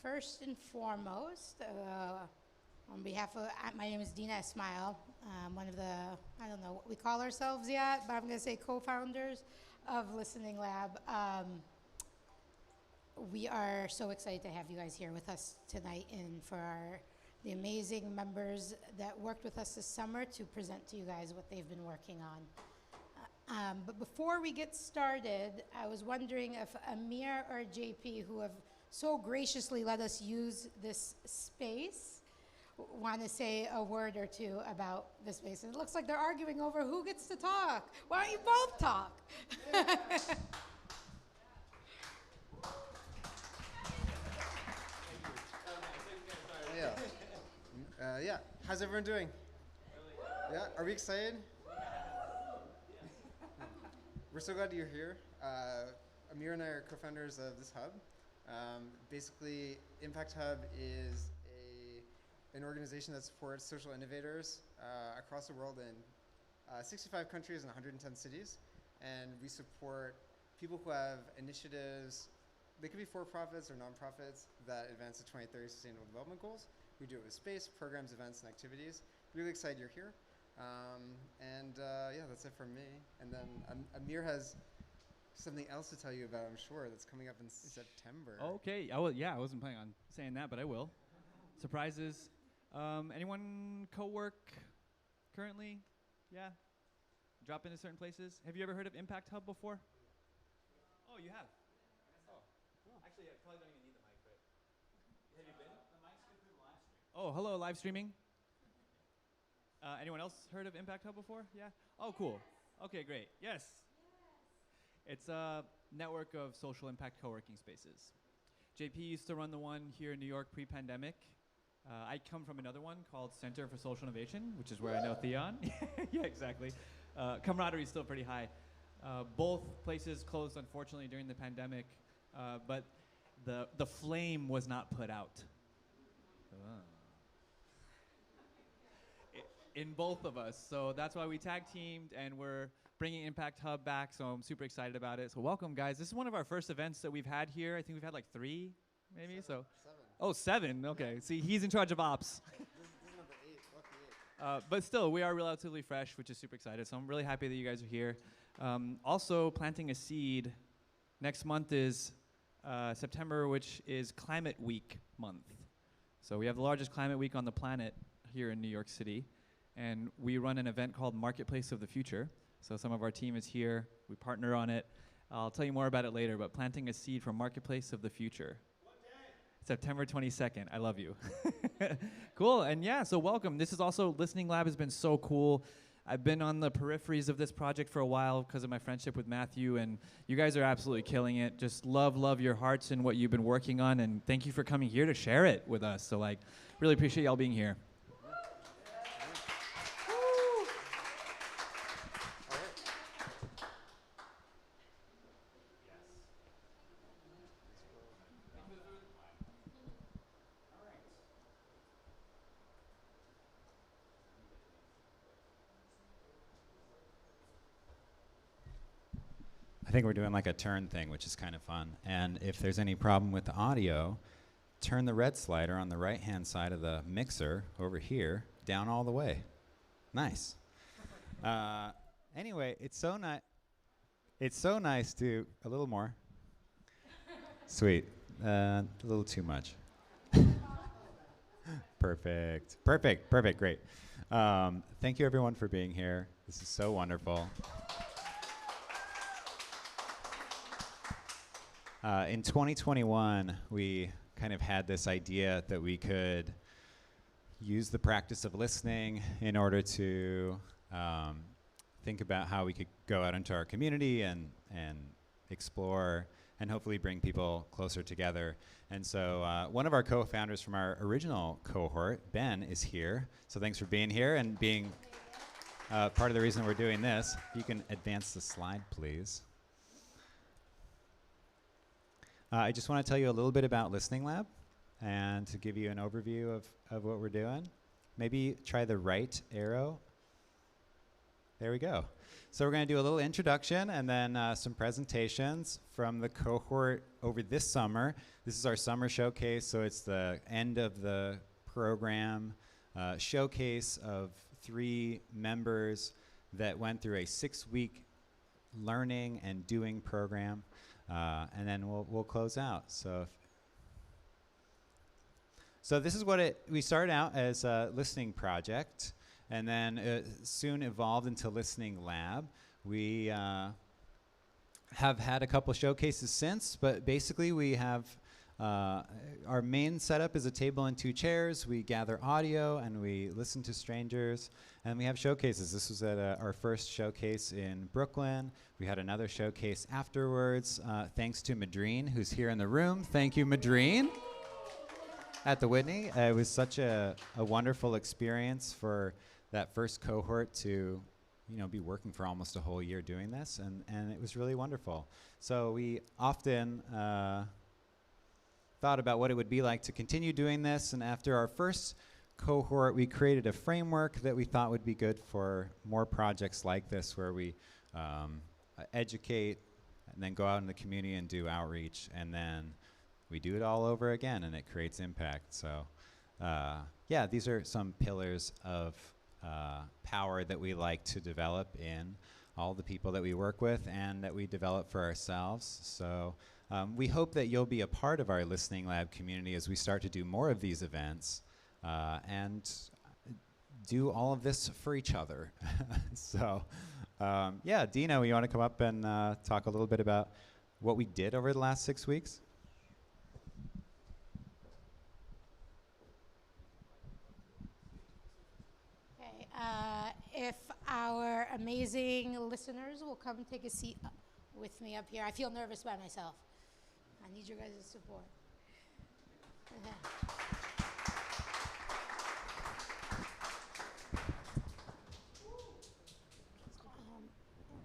First and foremost, on behalf of, my name is Dina Ismail. I'm one of the, I don't know what we call ourselves yet, but I'm going to say co-founders of Listening Lab. We are so excited to have you guys here with us tonight and for the amazing members that worked with us this summer to present to you guys what they've been working on. But before we get started, I was wondering if Amir or JP, who have so graciously let us use this space, want to say a word or two about this space. And it looks like they're arguing over who gets to talk. Why don't you both talk? Yeah. How's everyone doing? Yeah. Are we excited? We're so glad you're here. Amir and I are co-founders of this hub. Basically, Impact Hub is an organization that supports social innovators across the world in 65 countries and 110 cities. And we support people who have initiatives. They could be for-profits or nonprofits that advance the 2030 Sustainable Development Goals. We do it with space, programs, events, and activities. Really excited you're here. Yeah, that's it from me. And then Amir has something else to tell you about, I'm sure, that's coming up in September. Okay. I wasn't planning on saying that, but I will. Surprises. Anyone co-work currently? Yeah? Drop into certain places? Have you ever heard of Impact Hub before? Oh, you have? Oh. Actually, I probably don't even need the mic, but have you been? The mic's good for the live stream. Oh, hello, live streaming. Anyone else heard of Impact Hub before? Yeah? Oh, cool. Okay, great. Yes. It's a network of social impact co-working spaces. JP used to run the one here in New York pre-pandemic. I come from another one called Center for Social Innovation, which is where I know Theon. Yeah, exactly. Camaraderie is still pretty high. Both places closed, unfortunately, during the pandemic, but the flame was not put out. In both of us. So that's why we tag teamed and we're bringing Impact Hub back. So I'm super excited about it. So welcome, guys. This is one of our first events that we've had here. I think we've had like 3, maybe. Seven. Oh, 7. Okay. See, he's in charge of ops. This is number 8. Lucky 8. But still, we are relatively fresh, which is super excited. So I'm really happy that you guys are here. Also, planting a seed. Next month is September, which is Climate Week month. So we have the largest climate week on the planet here in New York City. And we run an event called Marketplace of the Future. So some of our team is here. We partner on it. I'll tell you more about it later, but planting a seed for Marketplace of the Future. What day? September 22nd. I love you. Cool. And yeah, so welcome. This is also, Listening Lab has been so cool. I've been on the peripheries of this project for a while because of my friendship with Matthew, and you guys are absolutely killing it. Just love your hearts and what you've been working on, and thank you for coming here to share it with us. So like, really appreciate y'all being here. I think we're doing like a turn thing, which is kind of fun. And if there's any problem with the audio, turn the red slider on the right-hand side of the mixer over here down all the way. Nice. Anyway, it's so nice to a little more. Sweet. A little too much. Perfect. Great. Thank you, everyone, for being here. This is so wonderful. In 2021, we kind of had this idea that we could use the practice of listening in order to think about how we could go out into our community and explore and hopefully bring people closer together. And so one of our co-founders from our original cohort, Ben, is here. So thanks for being here and being part of the reason we're doing this. If you can advance the slide, please. I just want to tell you a little bit about Listening Lab and to give you an overview of what we're doing. Maybe try the right arrow. There we go. So we're going to do a little introduction and then some presentations from the cohort over this summer. This is our summer showcase, so it's the end of the program showcase of 3 members that went through a 6-week learning and doing program, and then we'll close out. So this is what we started out as a listening project, and then soon evolved into listening lab. We have had a couple showcases since, but basically we have our main setup is a table and 2 chairs. We gather audio and we listen to strangers, and we have showcases. This was at our first showcase in Brooklyn. We had another showcase afterwards, thanks to Madreen, who's here in the room. Thank you, Madreen. At the Whitney. It was such a wonderful experience for that first cohort to, be working for almost a whole year doing this, and it was really wonderful. So we often thought about what it would be like to continue doing this, and after our first cohort, we created a framework that we thought would be good for more projects like this, where we educate and then go out in the community and do outreach, and then we do it all over again, and it creates impact. So, yeah, these are some pillars of power that we like to develop in all the people that we work with and that we develop for ourselves. So we hope that you'll be a part of our Listening Lab community as we start to do more of these events and do all of this for each other. So, yeah, Dino, you want to come up and talk a little bit about what we did over the last 6 weeks? If our amazing listeners will come take a seat with me up here. I feel nervous by myself. I need your guys' support.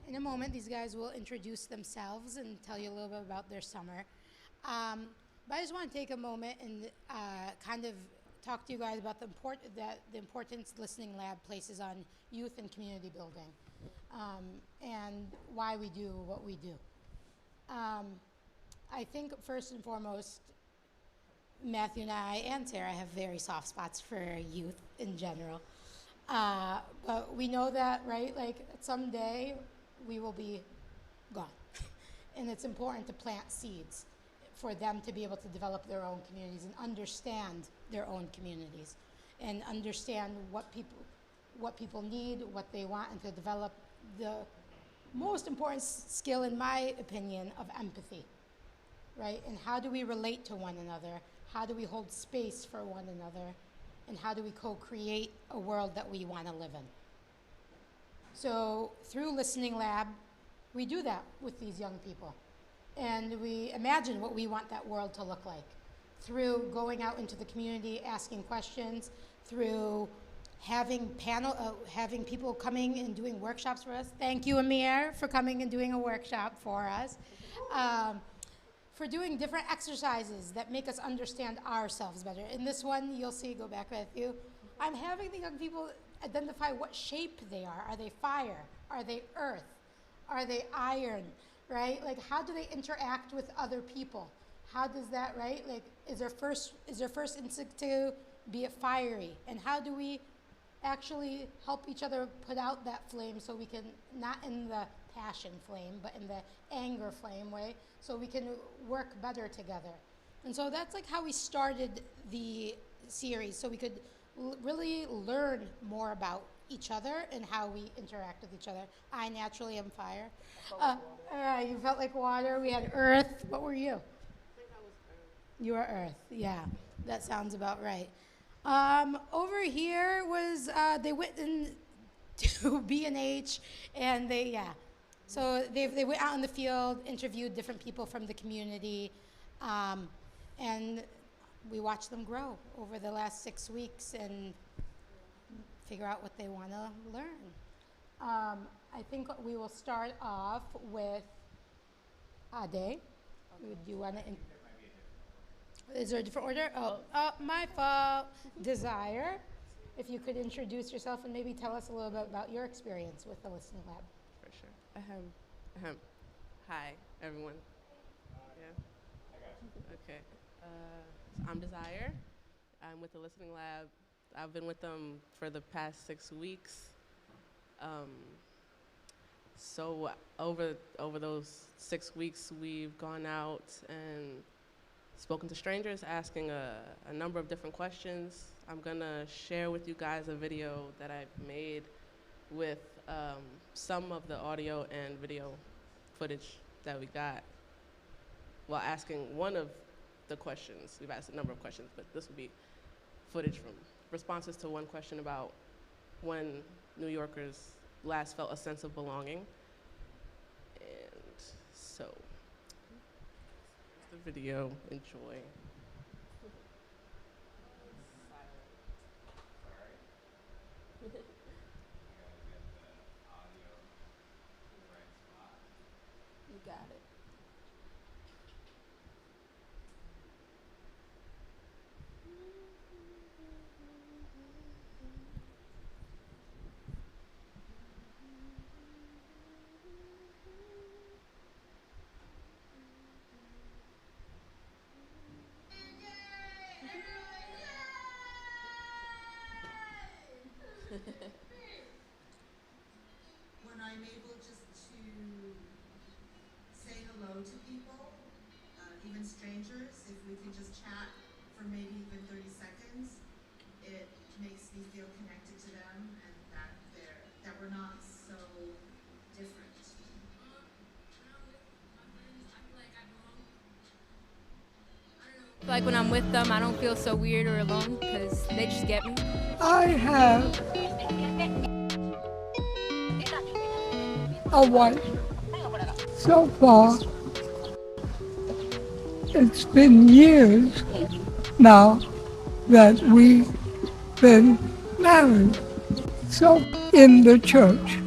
In a moment, these guys will introduce themselves and tell you a little bit about their summer. But I just want to take a moment and kind of talk to you guys about the importance Listening Lab places on youth and community building, and why we do what we do. I think first and foremost, Matthew and I and Sarah have very soft spots for youth in general. But we know that, right, like someday we will be gone. And it's important to plant seeds for them to be able to develop their own communities and understand their own communities and understand what people need, what they want, and to develop the most important skill, in my opinion, of empathy, right? And how do we relate to one another? How do we hold space for one another? And how do we co-create a world that we want to live in? So through Listening Lab, we do that with these young people. And we imagine what we want that world to look like through going out into the community, asking questions, through having people coming and doing workshops for us. Thank you, Amir, for coming and doing a workshop for us. For doing different exercises that make us understand ourselves better. In this one, you'll see, go back with you, I'm having the young people identify what shape they are. Are they fire? Are they earth? Are they iron? Right? Like, how do they interact with other people? How does that, right? Like, is their first instinct to be fiery? And how do we actually help each other put out that flame so we can, not in the passion flame, but in the anger flame way, so we can work better together? And so that's like how we started the series, so we could really learn more about each other and how we interact with each other. I naturally am fire. You felt like water. We had earth. What were you? I think I was earth. You were earth. Yeah, that sounds about right. Over here was they went into B&H, and so they went out in the field, interviewed different people from the community, and we watched them grow over the last 6 weeks and figure out what they want to learn. I think we will start off with Ade. Do you want to? Is there a different order? Oh, my fault. Desire. if you could introduce yourself and maybe tell us a little bit about your experience with the Listening Lab. For sure. Hi, everyone. Yeah. Okay. So I'm Desire. I'm with the Listening Lab. I've been with them for the past 6 weeks. So over those 6 weeks, we've gone out and spoken to strangers, asking a number of different questions. I'm gonna share with you guys a video that I've made with some of the audio and video footage that we got while asking one of the questions. We've asked a number of questions, but this will be footage from responses to one question about when New Yorkers last felt a sense of belonging. And so, here's the video. Enjoy. You got it. When I'm able just to say hello to people, even strangers, if we can just chat for maybe even 30 seconds, it makes me feel connected to them and that we're not so different. Like when I'm with them, I don't feel so weird or alone because they just get me. I have a wife. So far, it's been years now that we've been married. So in the church,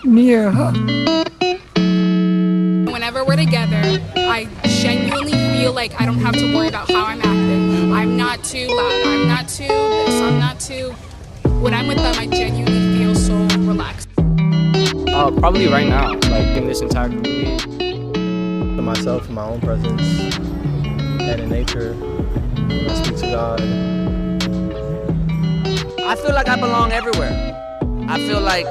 near her. Whenever we're together, I genuinely feel like I don't have to worry about how I'm acting. I'm not too loud, I'm not too this, I'm not too... When I'm with them, I genuinely feel so relaxed. Probably right now, like in this entire community. For myself, in my own presence, and in nature, when I speak to God. I feel like I belong everywhere. I feel like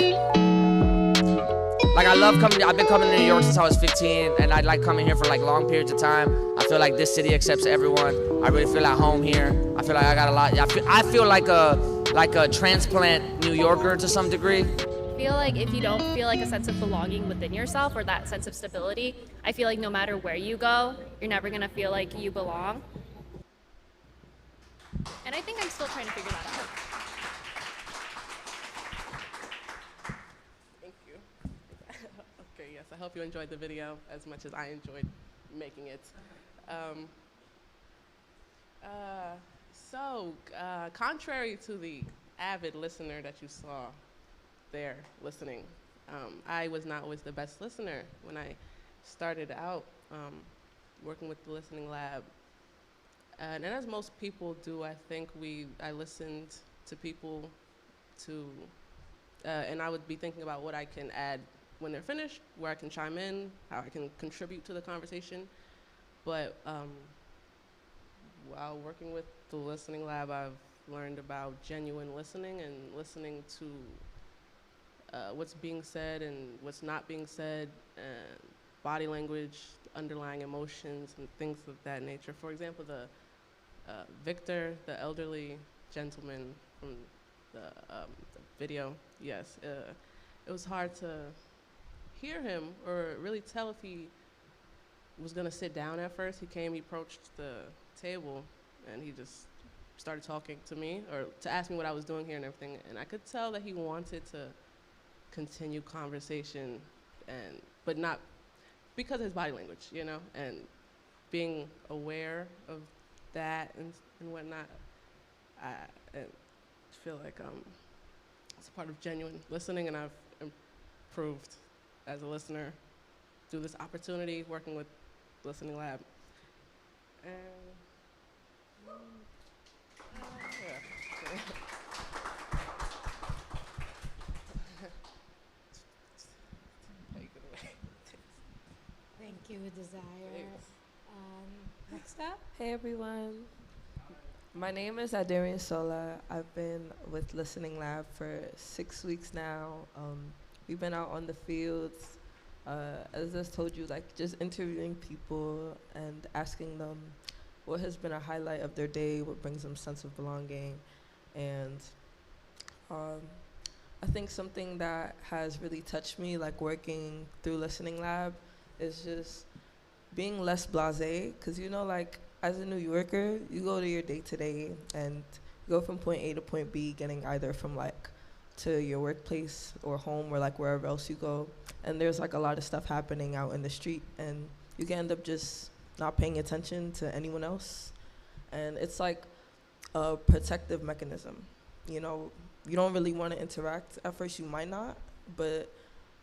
I love coming. I've been coming to New York since I was 15, and I like coming here for like long periods of time. I feel like this city accepts everyone. I really feel at home here. I feel like I got a lot. I feel like a transplant New Yorker to some degree. I feel like if you don't feel like a sense of belonging within yourself or that sense of stability, I feel like no matter where you go, you're never gonna feel like you belong. And I think I'm still trying to figure that out. Thank you. Okay, yes, I hope you enjoyed the video as much as I enjoyed making it. Contrary to the avid listener that you saw there listening, I was not always the best listener when I started out working with the Listening Lab. And as most people do, I think I listened to people and I would be thinking about what I can add when they're finished, where I can chime in, how I can contribute to the conversation. But while working with the Listening Lab, I've learned about genuine listening and listening to what's being said and what's not being said, and body language, underlying emotions, and things of that nature. For example, Victor, the elderly gentleman from the video, yes, it was hard to hear him or really tell if he was gonna sit down at first. He approached the table, and he just started talking to me or to ask me what I was doing here and everything. And I could tell that he wanted to continue conversation, but not because of his body language, you know, and being aware of that and whatnot. I feel like it's a part of genuine listening, and I've improved as a listener through this opportunity working with Listening Lab. And Thank you, Desire. Next up. Hey everyone. My name is Adarian Sola. I've been with Listening Lab for 6 weeks now. We've been out on the fields, as I told you, like just interviewing people and asking them what has been a highlight of their day, what brings them sense of belonging. And I think something that has really touched me, like working through Listening Lab, is just being less blasé. Because, you know, like as a New Yorker, you go to your day-to-day and you go from point A to point B, getting either from like to your workplace or home or like wherever else you go. And there's like a lot of stuff happening out in the street, and you can end up just not paying attention to anyone else. And it's like a protective mechanism. You know, you don't really want to interact. At first you might not, but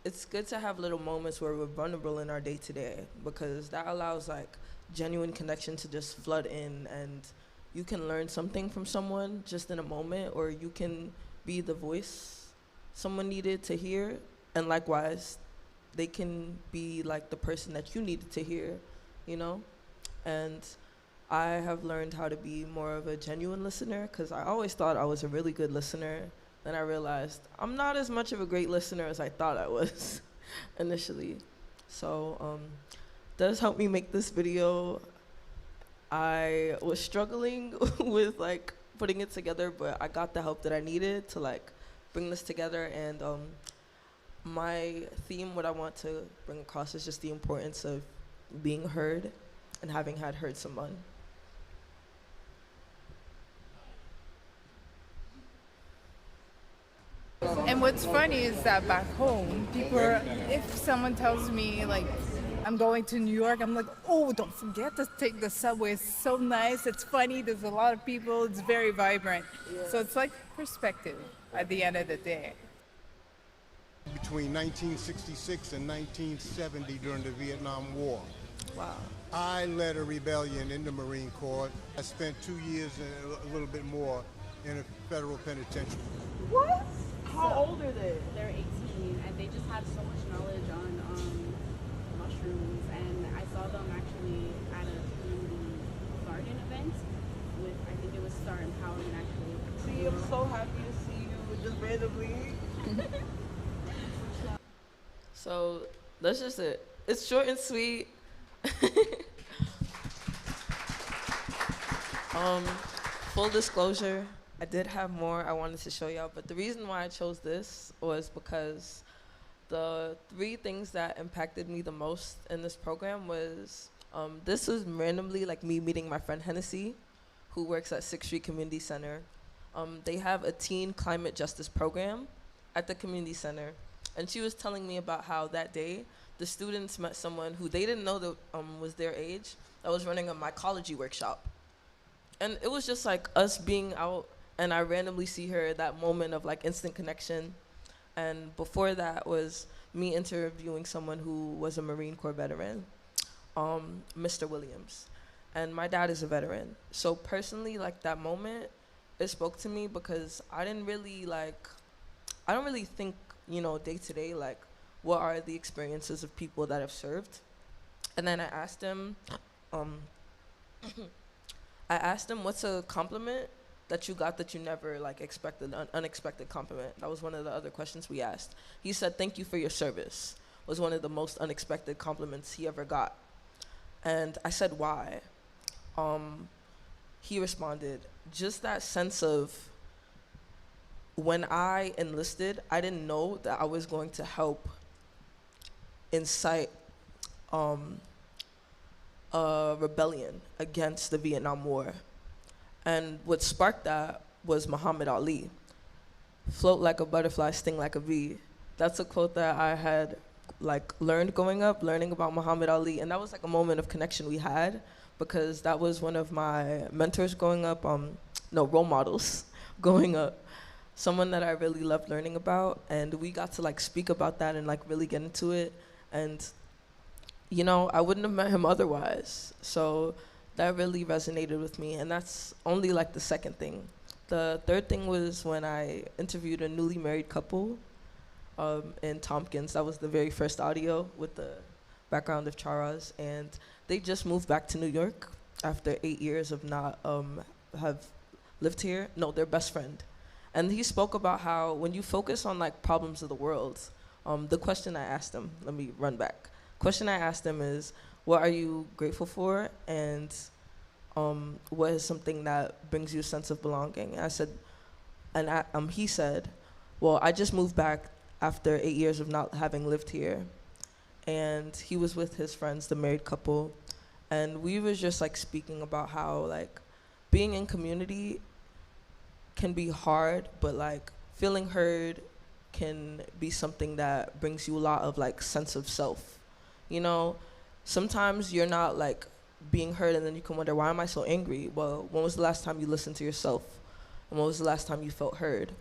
it's good to have little moments where we're vulnerable in our day-to-day, because that allows like genuine connection to just flood in, and you can learn something from someone just in a moment, or you can be the voice someone needed to hear, and likewise they can be like the person that you needed to hear, you know? And I have learned how to be more of a genuine listener, because I always thought I was a really good listener. Then I realized I'm not as much of a great listener as I thought I was initially. So does help me make this video. I was struggling with like putting it together, but I got the help that I needed to like bring this together. And my theme, what I want to bring across, is just the importance of being heard and having heard someone. And what's funny is that back home, people are, if someone tells me like I'm going to New York, I'm like, oh, don't forget to take the subway. It's so nice. It's funny. There's a lot of people. It's very vibrant. So it's like perspective at the end of the day. Between 1966 and 1970 during the Vietnam War. Wow. I led a rebellion in the Marine Corps. I spent 2 years and a little bit more in a federal penitentiary. What? How old are they? They're 18, and they just have so much knowledge on mushrooms. And I saw them actually at a community garden event with, I think it was Star Empowerment actually. See, I'm so happy to see you just randomly. So that's just it. It's short and sweet. Full disclosure, I did have more I wanted to show y'all, but the reason why I chose this was because the 3 things that impacted me the most in this program was, this was randomly like me meeting my friend Hennessy, who works at 6th Street Community Center. They have a teen climate justice program at the community center. And she was telling me about how that day, the students met someone who they didn't know that was their age, that was running a mycology workshop. And it was just like us being out, and I randomly see her, that moment of like instant connection. And before that was me interviewing someone who was a Marine Corps veteran, Mr. Williams. And my dad is a veteran. So personally, like that moment, it spoke to me because I don't really think, you know, day to day, like what are the experiences of people that have served. And then I asked him, what's a compliment that you got that you never like expected, an unexpected compliment? That was one of the other questions we asked. He said, thank you for your service, was one of the most unexpected compliments he ever got. And I said, why? He responded, just that sense of, when I enlisted, I didn't know that I was going to help incite a rebellion against the Vietnam War. And what sparked that was Muhammad Ali. Float like a butterfly, sting like a bee. That's a quote that I had like learned growing up, learning about Muhammad Ali. And that was like a moment of connection we had, because that was one of my mentors growing up, role models growing up. Someone that I really loved learning about, and we got to like speak about that and like really get into it. And you know, I wouldn't have met him otherwise. So that really resonated with me, and that's only like the second thing. The third thing was when I interviewed a newly married couple in Tompkins. That was the very first audio with the background of Charas, and they just moved back to New York after 8 years of not have lived here. No, their best friend. And he spoke about how when you focus on like problems of the world, the question I asked him, let me run back. Question I asked him is, what are you grateful for? And what is something that brings you a sense of belonging? And I said, and he said, well, I just moved back after 8 years of not having lived here. And he was with his friends, the married couple. And we was just like speaking about how like being in community can be hard, but like feeling heard can be something that brings you a lot of like sense of self. You know, sometimes you're not like being heard and then you can wonder, why am I so angry? Well, when was the last time you listened to yourself? And when was the last time you felt heard?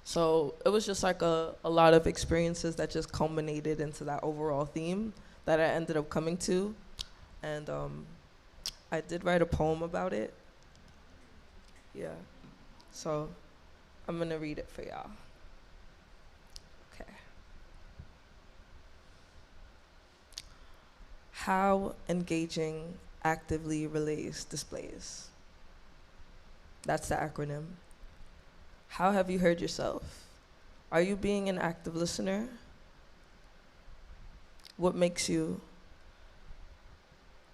So it was just like a lot of experiences that just culminated into that overall theme that I ended up coming to. And I did write a poem about it. Yeah. So I'm gonna read it for y'all. Okay. How engaging actively relays displays. That's the acronym. How have you heard yourself? Are you being an active listener? What makes you?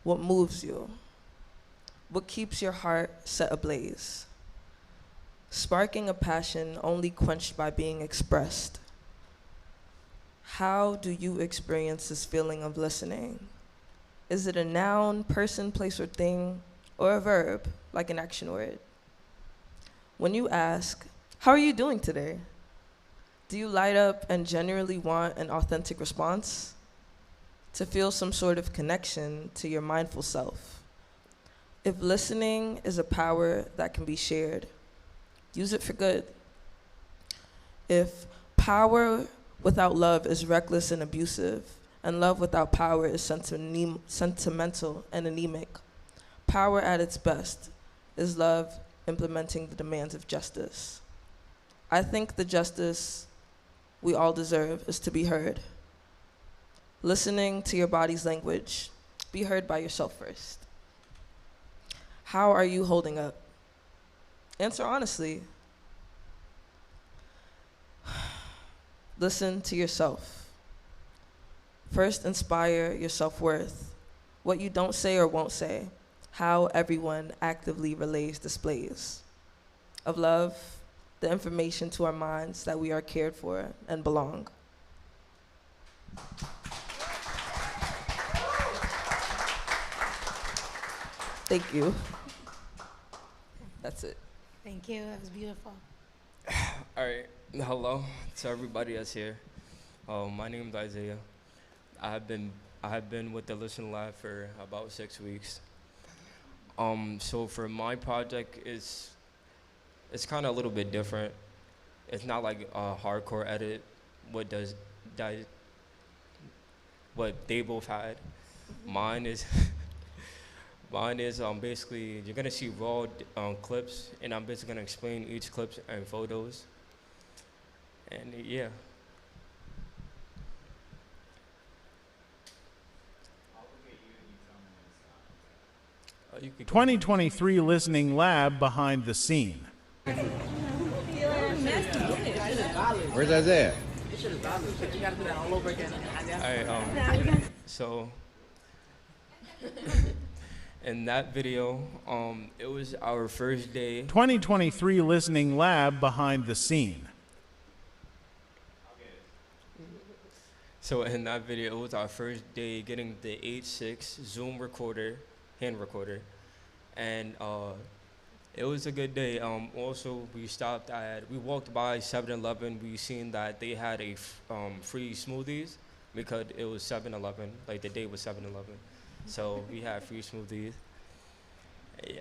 What moves you? What keeps your heart set ablaze? Sparking a passion only quenched by being expressed. How do you experience this feeling of listening? Is it a noun, person, place, or thing, or a verb, like an action word? When you ask, how are you doing today? Do you light up and genuinely want an authentic response? To feel some sort of connection to your mindful self. If listening is a power that can be shared, use it for good. If power without love is reckless and abusive, and love without power is sentimental and anemic, power at its best is love implementing the demands of justice. I think the justice we all deserve is to be heard. Listening to your body's language, be heard by yourself first. How are you holding up? Answer honestly. Listen to yourself. First, inspire your self-worth. What you don't say or won't say. How everyone actively relays displays of love, the information to our minds that we are cared for and belong. Thank you. That's it. Thank you. That was beautiful. All right. Hello to everybody that's here. My name is Isaiah. I have been with the Listen Lab for about 6 weeks. So for my project, it's kind of a little bit different. It's not like a hardcore edit. What they both had. Mine is basically, you're gonna see raw clips, and I'm basically gonna explain each clip and photos. And yeah. 2023 Listening Lab behind the scene. Where's Isaiah? All right, so in that video, it was our first day. 2023 Listening Lab behind the scene. So in that video, it was our first day getting the H6 Zoom recorder, hand recorder, and it was a good day. Also, we walked by 7-Eleven. We seen that they had a free smoothies because it was 7-Eleven, like the day was 7-Eleven. So we had free smoothies. Yeah.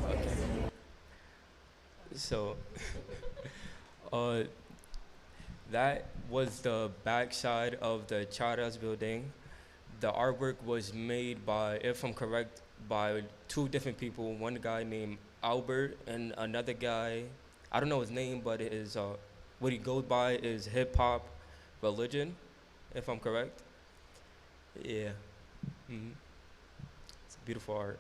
Okay. So, Uh, that was the backside of the Charas building. The artwork was made by, if I'm correct, by two different people. One guy named Albert and another guy, I don't know his name, but what he goes by is hip hop religion, if I'm correct. Yeah. It's beautiful art.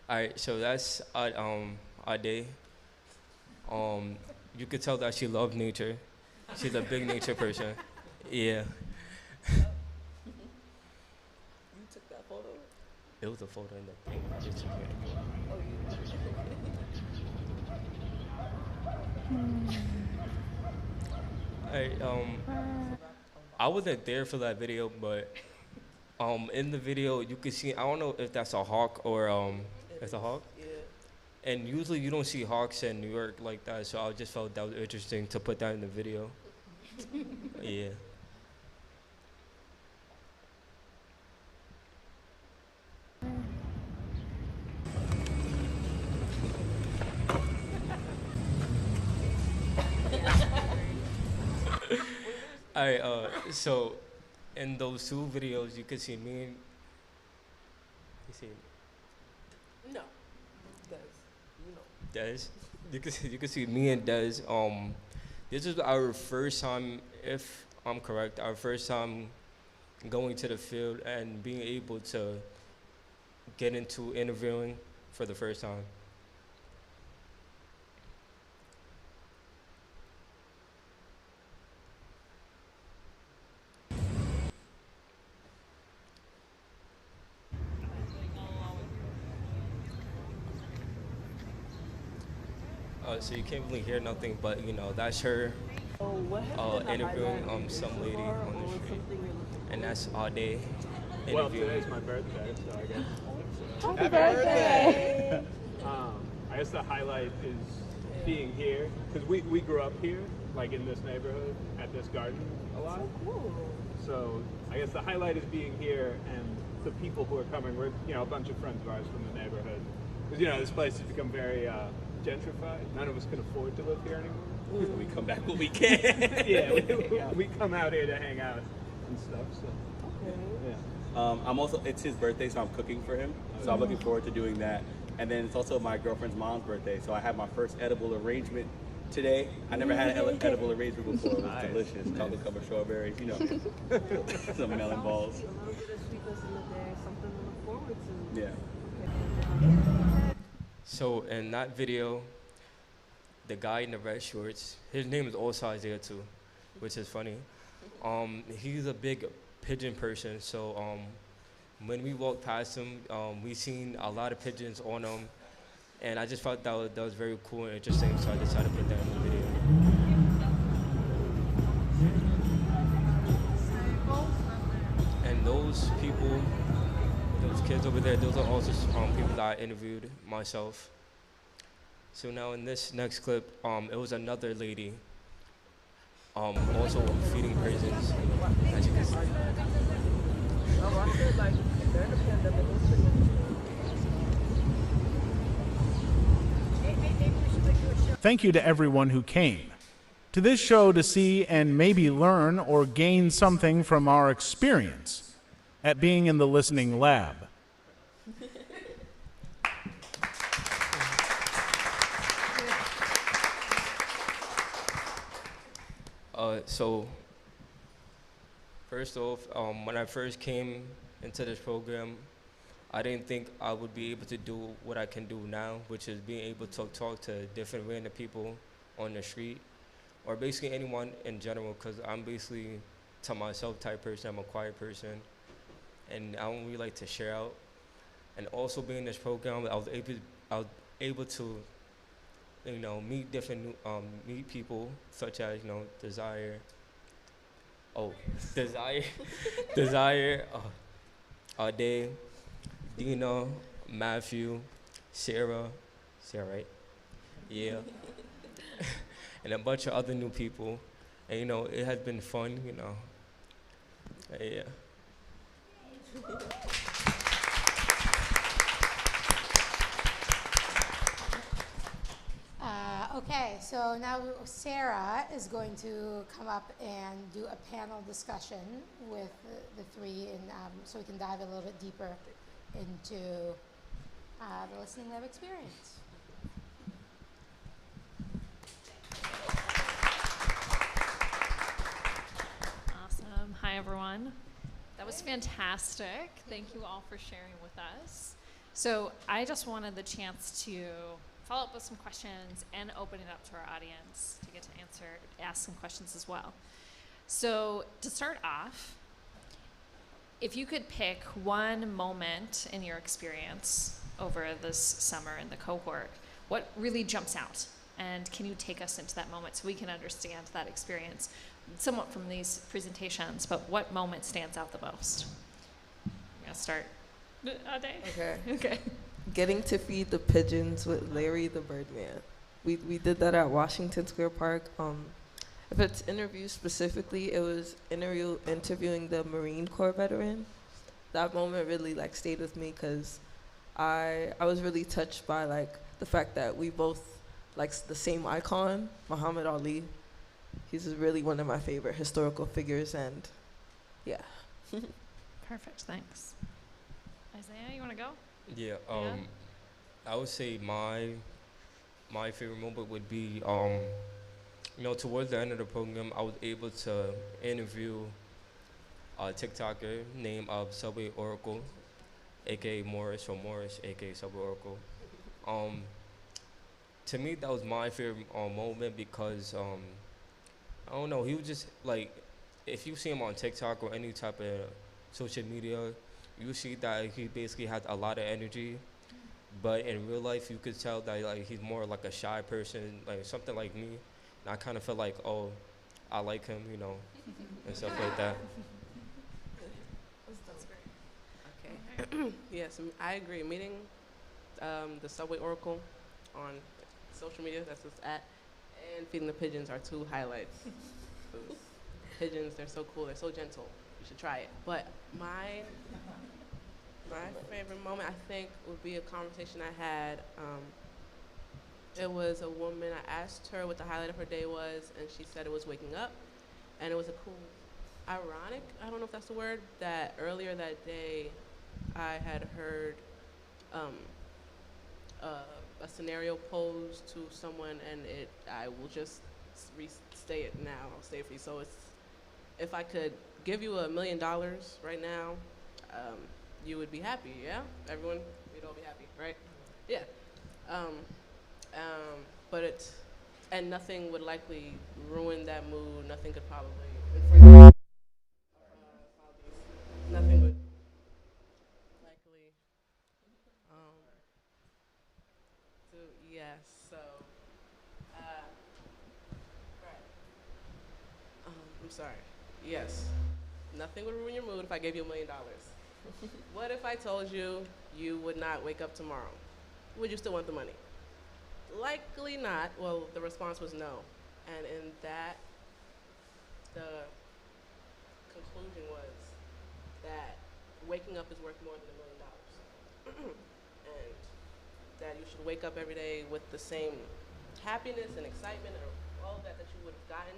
All right, so that's Ade. You could tell that she loved nature. She's a big nature person. Yeah. You took that photo? It was a photo in the thing. I just took it. I wasn't there for that video, but in the video you could see, I don't know if that's a hawk or it's a hawk. Yeah. And usually you don't see hawks in New York like that, so I just felt that was interesting to put that in the video. Yeah. Alright, so in those two videos you could see me and you see No. Des. You can see me and Des. This is our first time, if I'm correct, our first time going to the field and being able to get into interviewing for the first time. So you can't really hear nothing, but you know, that's her interviewing some lady on the street. And that's Ade interviewing. Well, today's my birthday, so I guess. Happy birthday! I guess the highlight is being here, because we grew up here, like in this neighborhood, at this garden a lot. Cool. So I guess the highlight is being here and the people who are coming. We're, you know, a bunch of friends of ours from the neighborhood. Because, you know, this place has become very gentrified. None of us can afford to live here anymore. So we come back when we can. Yeah, we come out here to hang out and stuff. So. Okay. Yeah. It's his birthday, so I'm cooking for him. So I'm looking forward to doing that. And then it's also my girlfriend's mom's birthday, so I had my first edible arrangement today. I never had an edible arrangement before. It was delicious. Chocolate covered strawberries, you know, some melon balls. A little bit of sweetness in there, something to look forward to. Yeah. So in that video, the guy in the red shorts, his name is also Isaiah too, which is funny. He's a big pigeon person, so when we walked past him, we seen a lot of pigeons on him, and I just felt that was very cool and interesting, so I decided to put that in the video. And those people, those kids over there, those are also people that I interviewed myself. So now in this next clip, it was another lady, also feeding pigeons, as you can see. Thank you to everyone who came to this show to see and maybe learn or gain something from our experience at being in the listening lab. So first off, when I first came into this program, I didn't think I would be able to do what I can do now, which is being able to talk to different random people on the street, or basically anyone in general, because I'm basically to myself type person. I'm a quiet person, and I don't really like to share out. And also being in this program, I was able to, you know, meet different meet people such as, you know, Desire, Ade, Dina, Matthew, Sarah, right? Yeah. And a bunch of other new people. And, you know, it has been fun, you know. Yeah. so now Sarah is going to come up and do a panel discussion with the three, and so we can dive a little bit deeper into the listening lab experience. Awesome. Hi, everyone. That was fantastic. Thank you all for sharing with us. So I just wanted the chance to follow up with some questions and open it up to our audience to get to ask some questions as well. So to start off, if you could pick one moment in your experience over this summer in the cohort, what really jumps out? And can you take us into that moment so we can understand that experience somewhat from these presentations, but what moment stands out the most? I'm gonna start. Ade? Okay. Okay. Getting to feed the pigeons with Larry the Birdman. We did that at Washington Square Park. If it's interviews specifically, it was interviewing the Marine Corps veteran. That moment really like stayed with me because I was really touched by like the fact that we both like the same icon, Muhammad Ali. He's really one of my favorite historical figures, and yeah. Perfect, thanks. Isaiah, you wanna go? Yeah, I would say my favorite moment would be, towards the end of the program, I was able to interview a TikToker named Subway Oracle, aka Morris, or Morris, aka Subway Oracle. To me, that was my favorite moment because, I don't know, he was just like, if you see him on TikTok or any type of social media, you see that he basically has a lot of energy, but in real life you could tell that like he's more like a shy person, like something like me. And I kind of feel like, oh, I like him, and stuff like that. That's great. Okay. Yes, I agree. Meeting the Subway Oracle on social media, that's what's at, and feeding the pigeons are two highlights. Those pigeons, they're so cool, they're so gentle. You should try it. But my favorite moment, I think, would be a conversation I had. It was a woman, I asked her what the highlight of her day was, and she said it was waking up. And it was a cool, ironic, I don't know if that's the word, that earlier that day I had heard a scenario posed to someone, and I will just restate it now, I'll say it for you. So it's, if I could give you $1 million right now, you would be happy, yeah? Everyone, we'd all be happy, right? Yeah. And nothing would likely ruin that mood. Nothing could probably infringe. Nothing would likely. Yes. So. Right. I'm sorry. Yes. Nothing would ruin your mood if I gave you $1 million. What if I told you you would not wake up tomorrow? Would you still want the money? Likely not. Well, the response was no. And in that, the conclusion was that waking up is worth more than $1 million. And that you should wake up every day with the same happiness and excitement and all of that you would have gotten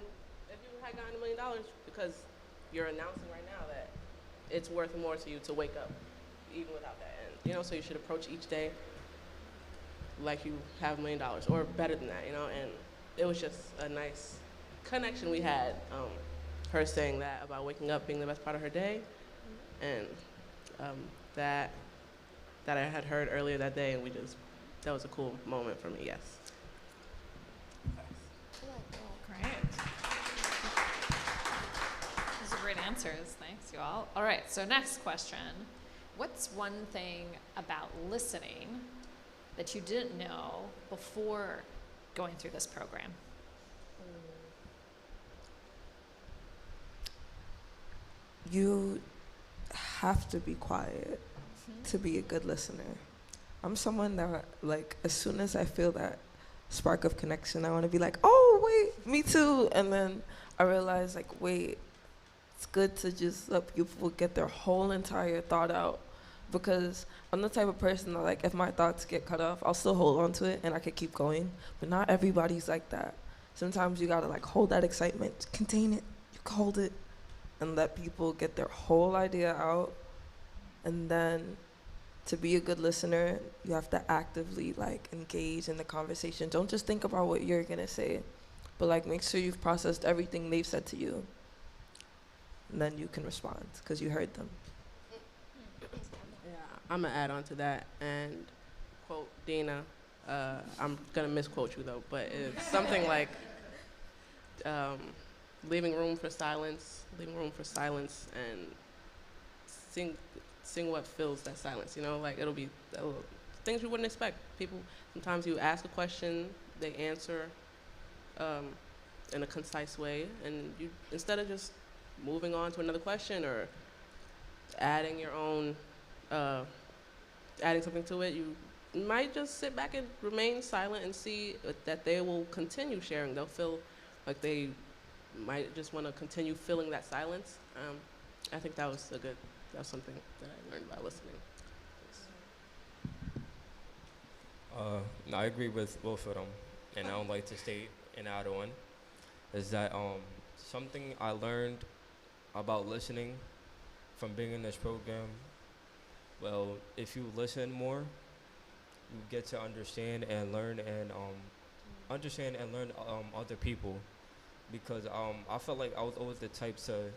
if you had gotten $1 million, because you're announcing right now that it's worth more to you to wake up even without that. And, so you should approach each day like you have $1 million or better than that, and it was just a nice connection we had, her saying that about waking up being the best part of her day, and that I had heard earlier that day, and that was a cool moment for me, yes. Great. Those are great answers, thanks you all. All right, so next question. What's one thing about listening that you didn't know before going through this program? You have to be quiet to be a good listener. I'm someone that, like, as soon as I feel that spark of connection, I want to be like, oh, wait, me too. And then I realize, like, wait, it's good to just let people get their whole entire thought out because I'm the type of person that, like, if my thoughts get cut off, I'll still hold on to it and I could keep going. But not everybody's like that. Sometimes you gotta, like, hold that excitement, contain it, you can hold it, and let people get their whole idea out. And then to be a good listener, you have to actively, like, engage in the conversation. Don't just think about what you're gonna say, but, like, make sure you've processed everything they've said to you. And then you can respond because you heard them. I'm gonna add on to that and quote Dina. I'm gonna misquote you though, but it's something like leaving room for silence, and sing what fills that silence. You know, like it'll be things you wouldn't expect. People sometimes you ask a question, they answer in a concise way, and you instead of just moving on to another question or adding your own. Adding something to it, you might just sit back and remain silent and see that they will continue sharing. They'll feel like they might just want to continue filling that silence. I think that was something that I learned by listening. I agree with both of them, and I would like to state and add on is that something I learned about listening from being in this program. Well, if you listen more, you get to understand and learn other people, because I felt like I was always the type to,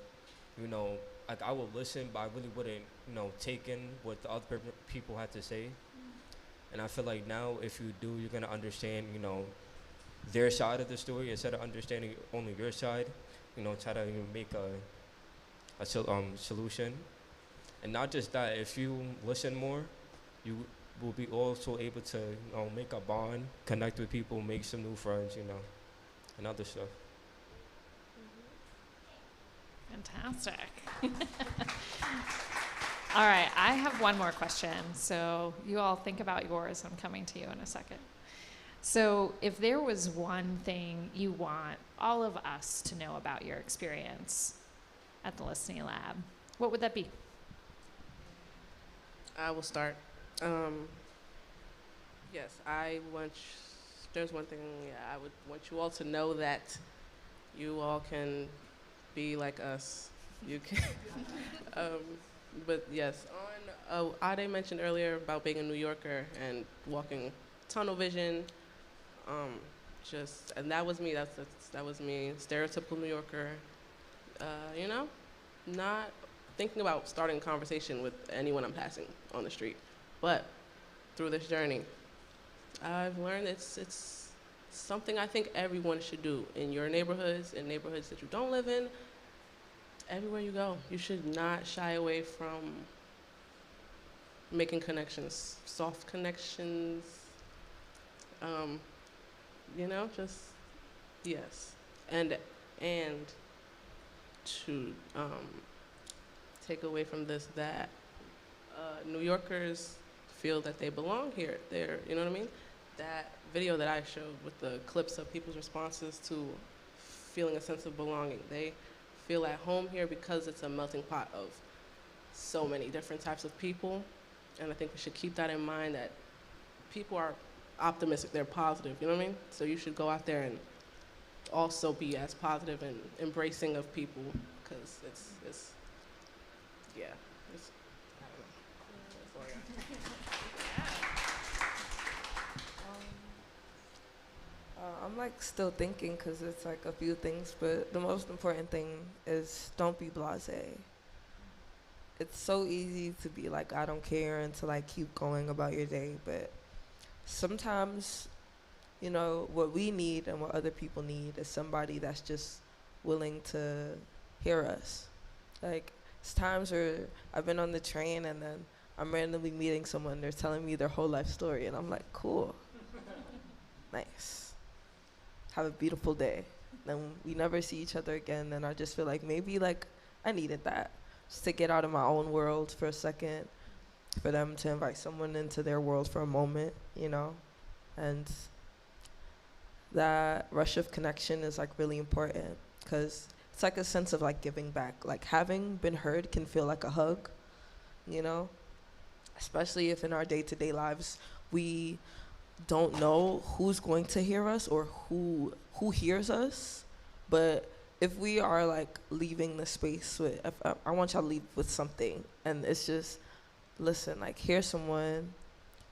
you know, like I would listen, but I really wouldn't, you know, take in what the other people had to say. And I feel like now, if you do, you're gonna understand, you know, their side of the story instead of understanding only your side. You know, try to make a solution. And not just that, if you listen more, you will be also able to, you know, make a bond, connect with people, make some new friends, you know, and other stuff. Fantastic. All right, I have one more question. So you all think about yours. I'm coming to you in a second. So if there was one thing you want all of us to know about your experience at the Listening Lab, what would that be? I will start. Yes, there's one thing, I would want you all to know that you all can be like us. You can, but yes, Ade mentioned earlier about being a New Yorker and walking tunnel vision. And that was me, that was me, stereotypical New Yorker, you know, not thinking about starting a conversation with anyone I'm passing on the street. But through this journey, I've learned it's something I think everyone should do in your neighborhoods, in neighborhoods that you don't live in, everywhere you go. You should not shy away from making connections, soft connections, you know, just, yes. And to take away from this that New Yorkers feel that they belong here. You know what I mean? That video that I showed with the clips of people's responses to feeling a sense of belonging. They feel at home here because it's a melting pot of so many different types of people. And I think we should keep that in mind, that people are optimistic, they're positive, you know what I mean? So you should go out there and also be as positive and embracing of people, because it's yeah, it's, I don't know. I'm like still thinking because it's like a few things, but the most important thing is don't be blasé. It's so easy to be like, I don't care, and to like keep going about your day, but sometimes, you know, what we need and what other people need is somebody that's just willing to hear us. Like, it's times where I've been on the train and then I'm randomly meeting someone, they're telling me their whole life story, and I'm like, cool, nice, have a beautiful day. Then we never see each other again, and I just feel like maybe like I needed that, just to get out of my own world for a second, for them to invite someone into their world for a moment, you know? And that rush of connection is like really important, because it's like a sense of like giving back. Like having been heard can feel like a hug, you know? especially if in our day-to-day lives we don't know who's going to hear us or who hears us. But if we are like leaving the space with, I want y'all to leave with something, and it's just listen, like hear someone,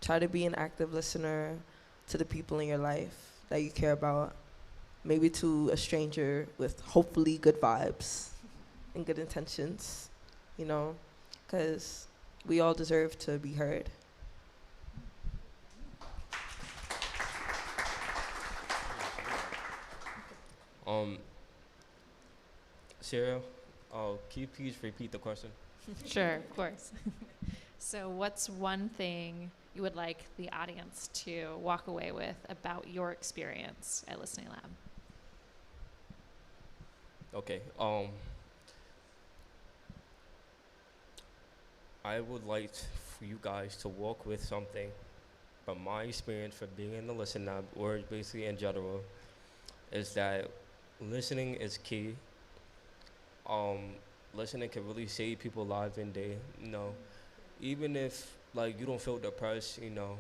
try to be an active listener to the people in your life that you care about, maybe to a stranger with hopefully good vibes and good intentions, you know, because we all deserve to be heard. Sarah, can you please repeat the question? Sure, of course. So what's one thing you would like the audience to walk away with about your experience at Listening Lab? Okay. I would like for you guys to walk with something from my experience for being in the Listen Lab, or basically in general, is that listening is key. Listening can really save people's lives in day, you know. Even if like you don't feel depressed, you know,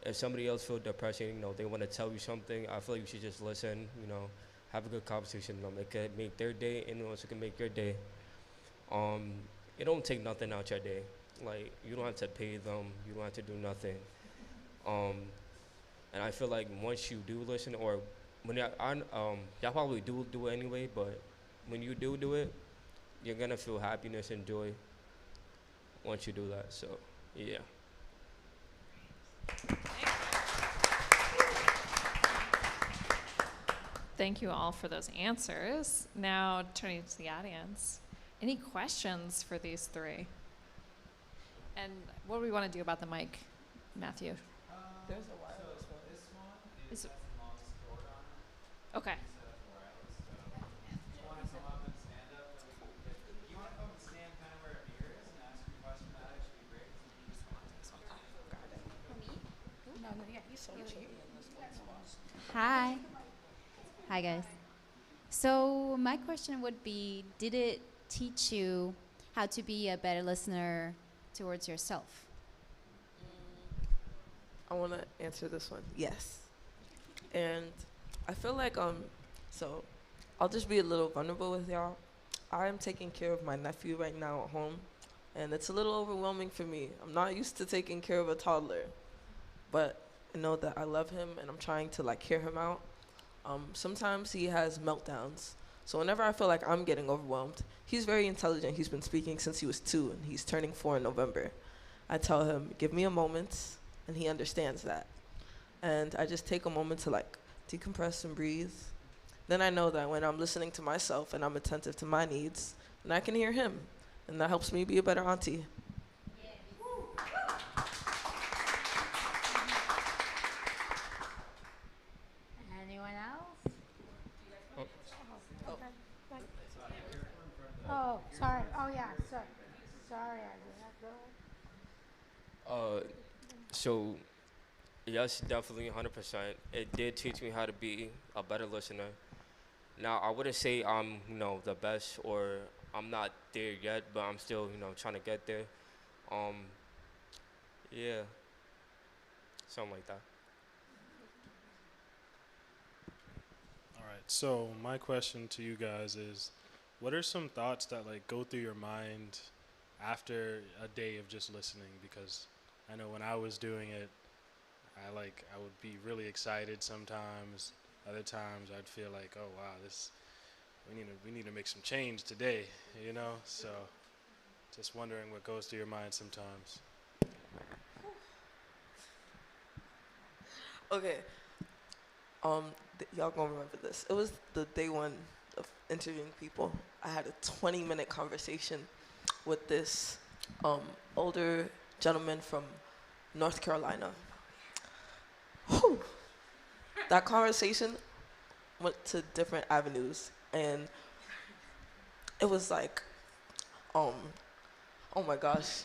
if somebody else feels depressed, you know, they want to tell you something, I feel like you should just listen, you know, have a good conversation. You know, it can make their day, and also can make your day. It don't take nothing out your day. Like you don't have to pay them, you don't have to do nothing. And I feel like once you do listen, or when y'all probably do it anyway, but when you do it, you're gonna feel happiness and joy once you do that. So, yeah. Thank you all for those answers. Now, turning to the audience, any questions for these three? And what do we want to do about the mic, Matthew? There's a wireless one. This one Is it- has a long cord on it. Okay. Hi. Hi, guys. So my question would be, did it teach you how to be a better listener towards yourself? I want to answer this one. Yes. And I feel like, so I'll just be a little vulnerable with y'all. I'm taking care of my nephew right now at home, and it's a little overwhelming for me. I'm not used to taking care of a toddler, but I know that I love him, and I'm trying to like hear him out. Sometimes he has meltdowns. So whenever I feel like I'm getting overwhelmed, he's very intelligent. He's been speaking since he was 2, and he's turning 4 in November. I tell him, give me a moment, and he understands that. And I just take a moment to like decompress and breathe. Then I know that when I'm listening to myself and I'm attentive to my needs, then I can hear him. And that helps me be a better auntie. Anyone else? Oh, sorry. Oh, yeah. Sorry, I did not go. So, yes, definitely 100%. It did teach me how to be a better listener. Now, I wouldn't say I'm, you know, the best, or I'm not there yet, but I'm still, you know, trying to get there. Yeah, something like that. All right, so my question to you guys is, what are some thoughts that like go through your mind after a day of just listening? Because I know when I was doing it, I would be really excited sometimes. Other times I'd feel like, oh wow, we need to make some change today, you know? So just wondering what goes through your mind sometimes. Okay. Y'all gonna remember this. It was the day 1 of interviewing people. I had a 20-minute conversation with this older gentleman from North Carolina. Whew. That conversation went to different avenues, and it was like, oh my gosh.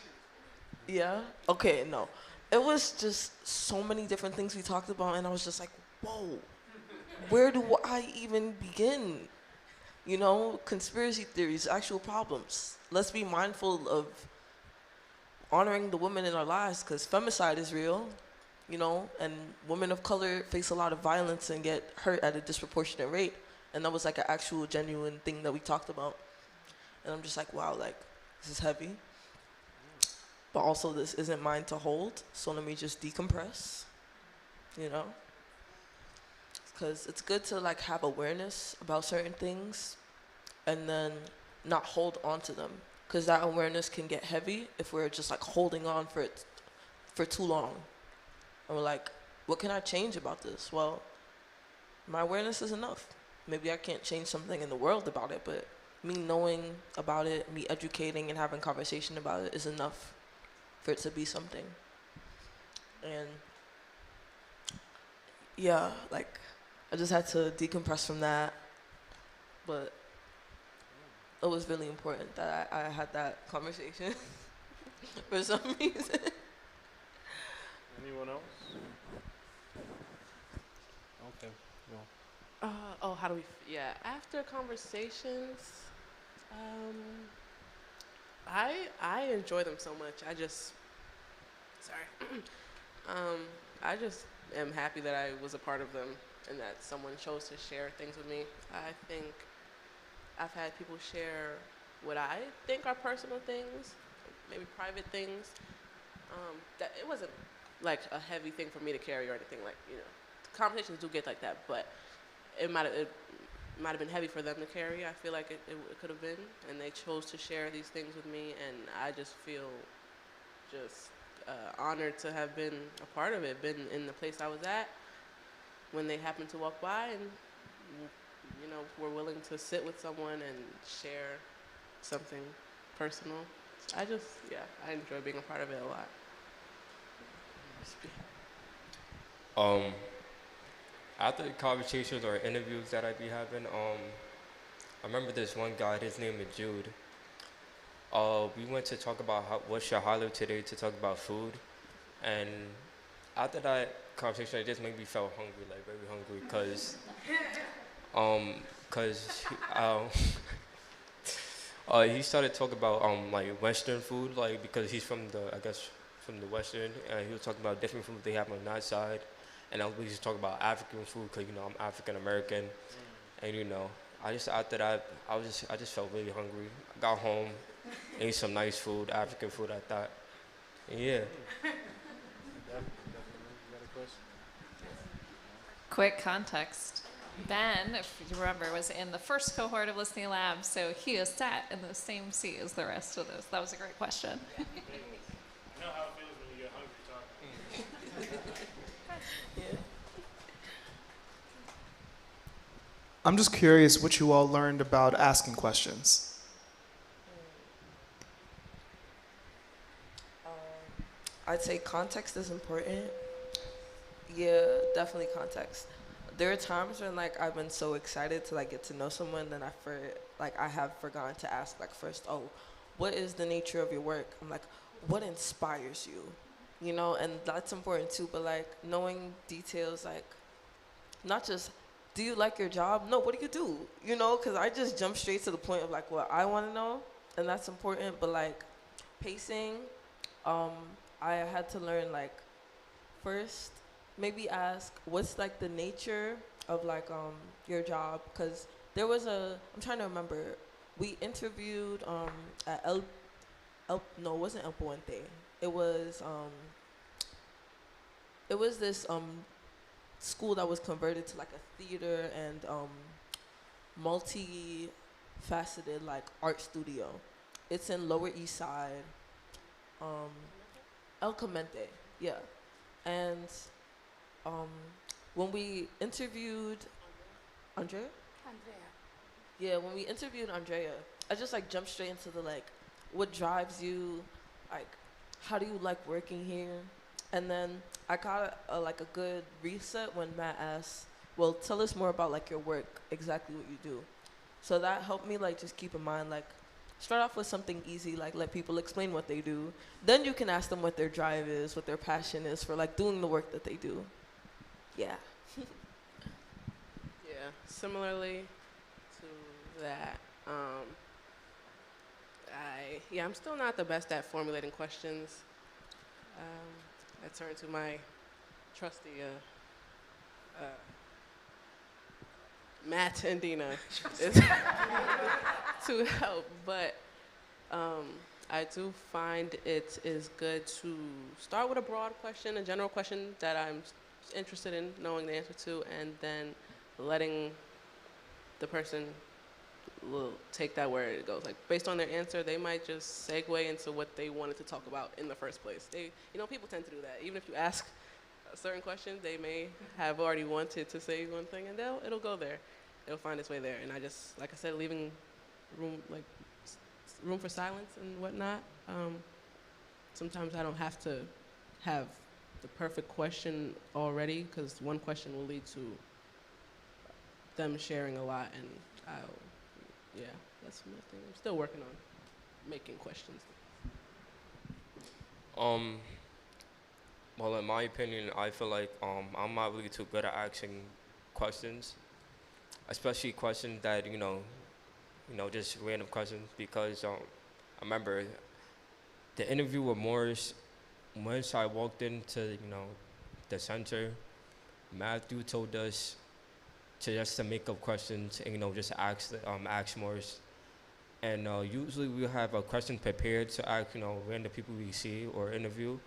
Yeah? Okay, no. It was just so many different things we talked about, and I was just like, whoa, where do I even begin? You know, conspiracy theories, actual problems. Let's be mindful of honoring the women in our lives, because femicide is real, you know, and women of color face a lot of violence and get hurt at a disproportionate rate. And that was like an actual genuine thing that we talked about. And I'm just like, wow, like, this is heavy. But also this isn't mine to hold, so let me just decompress, you know? Because it's good to like have awareness about certain things and then not hold on to them. Because that awareness can get heavy if we're just like holding on for it for too long. And we're like, what can I change about this? Well, my awareness is enough. Maybe I can't change something in the world about it, but me knowing about it, me educating and having conversation about it is enough for it to be something. And yeah, like, I just had to decompress from that. But it was really important that I had that conversation for some reason. Anyone else? Okay. Well. How do we? Yeah, after conversations, I enjoy them so much. I just am happy that I was a part of them and that someone chose to share things with me. I think I've had people share what I think are personal things, maybe private things. That it wasn't like a heavy thing for me to carry or anything, like, you know, conversations do get like that, but it might have been heavy for them to carry. I feel like it could have been, and they chose to share these things with me, and I just feel just honored to have been a part of it, been in the place I was at when they happened to walk by and, you know, were willing to sit with someone and share something personal. I enjoy being a part of it a lot. After the conversations or interviews that I be having, I remember this one guy, his name is Jude. We went to talk about what's your highlight today, to talk about food. And after that conversation, it just made me feel hungry, like very hungry, he started talking about like Western food, like, because he's from the Western, and he was talking about different food they have on that side. And we used to talk about African food, because, you know, I'm African American. And, you know, after that, I just felt really hungry. I got home, ate some nice food, African food, I thought. And yeah. Quick context. Ben, if you remember, was in the first cohort of Listening Lab, so he is sat in the same seat as the rest of those. That was a great question. I know how it feels when you get hungry talking. I'm just curious what you all learned about asking questions. I'd say context is important. Yeah, definitely context. There are times when like I've been so excited to like get to know someone, then I have forgotten to ask like first, what is the nature of your work? I'm like, what inspires you? You know, and that's important too, but like knowing details, like not just, do you like your job? No, what do you do? You know, because I just jump straight to the point of like what I want to know, and that's important. But like pacing, I had to learn like first maybe ask what's like the nature of like your job, because there was I'm trying to remember, we interviewed at no, it wasn't El Puente. It was this school that was converted to like a theater and multi-faceted like art studio. It's in Lower East Side, El Clemente, yeah. And when we interviewed Andrea? Yeah, when we interviewed Andrea, I just like jumped straight into the like, what drives you, like, how do you like working here? And then I got a good reset when Matt asked, well, tell us more about like your work, exactly what you do. So that helped me like just keep in mind, like, start off with something easy, like let people explain what they do. Then you can ask them what their drive is, what their passion is for like doing the work that they do. Yeah. Yeah, similarly to that, I'm still not the best at formulating questions. I turn to my trusty Matt and Dina to help, but I do find it is good to start with a broad question, a general question that I'm interested in knowing the answer to, and then letting the person will take that where it goes. Like, based on their answer, they might just segue into what they wanted to talk about in the first place. People tend to do that. Even if you ask a certain question, they may have already wanted to say one thing, and it'll go there. It'll find its way there. And I just, like I said, leaving room for silence and whatnot. Sometimes I don't have to have the perfect question already, because one question will lead to them sharing a lot, and that's my thing. I'm still working on making questions. Well, in my opinion, I feel like I'm not really too good at asking questions, especially questions that just random questions. Because I remember the interview with Morris. Once I walked into the center, Matthew told us to make up questions and just ask Morris. And usually we have a question prepared to ask random people we see or interview,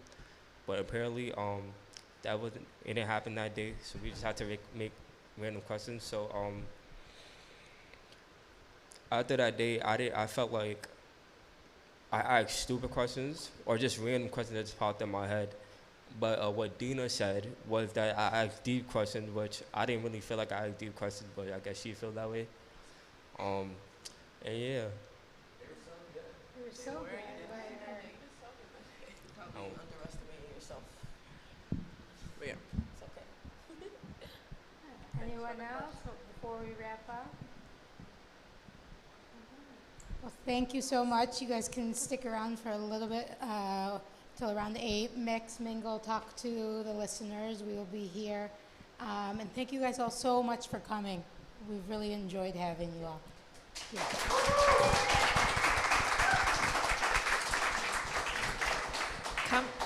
but apparently it didn't happen that day, so we just had to make random questions. So after that day, I felt like I asked stupid questions or just random questions that just popped in my head. But what Dina said was that I asked deep questions, which I didn't really feel like I asked deep questions, but I guess she felt that way. And yeah. You were so good. Probably underestimating yourself. But yeah. It's okay. Anyone else before we wrap up? Well, thank you so much. You guys can stick around for a little bit till around 8. Mix, mingle, talk to the listeners. We will be here. And thank you guys all so much for coming. We've really enjoyed having you all. Yeah.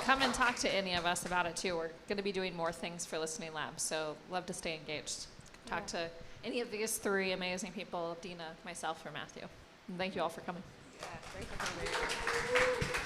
Come and talk to any of us about it too. We're going to be doing more things for Listening Lab, so love to stay engaged. Talk to any of these 3 amazing people, Dina, myself, or Matthew. And thank you all for coming. Yeah, thank you for coming.